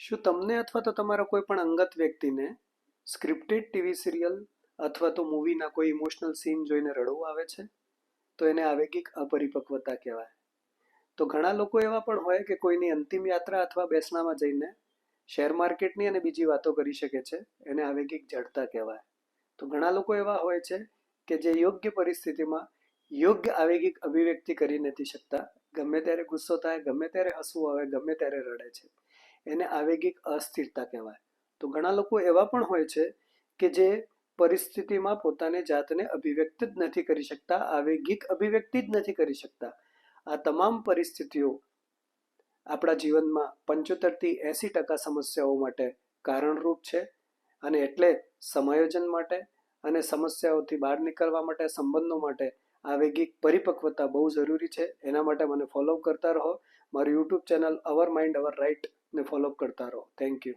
શું તમને અથવા તો તમારા કોઈ પણ અંગત વ્યક્તિને સ્ક્રિપ્ટેડ ટીવી સિરિયલ અથવા તો મૂવીના કોઈ ઇમોશનલ સીન જોઈને રડવું આવે છે? તો એને આવેગિક અપરિપક્વતા કહેવાય. તો ઘણા લોકો એવા પણ હોય કે કોઈની અંતિમ યાત્રા અથવા બેસણામાં જઈને શેર માર્કેટની અને બીજી વાતો કરી શકે છે. એને આવેગિક જડતા કહેવાય. તો ઘણા લોકો એવા હોય છે કે જે યોગ્ય પરિસ્થિતિમાં યોગ્ય આવેગિક અભિવ્યક્તિ કરી નથી શકતા. ગમે ત્યારે ગુસ્સો થાય, ગમે ત્યારે હસવું આવે, ગમે ત્યારે રડે છે. એને આવેગિક અસ્થિરતા કહેવાય. તો ઘણા લોકો એવા પણ હોય છે કે જે પરિસ્થિતિમાં પોતાની જાતને અભિવ્યક્ત જ નથી કરી શકતા, આવેગિક અભિવ્યક્તિ જ નથી કરી શકતા. આ તમામ પરિસ્થિતિઓ આપણા જીવનમાં 75 થી 80% સમસ્યાઓ માટે કારણરૂપ છે. અને એટલે સમાયોજન માટે અને સમસ્યાઓથી બહાર નીકળવા માટે, સંબંધો માટે આવેગિક પરિપક્વતા બહુ જરૂરી છે. એના માટે મને ફોલો કરતા રહો. મારું YouTube channel our mind our right ને ફોલો કરતા રહો. Thank you.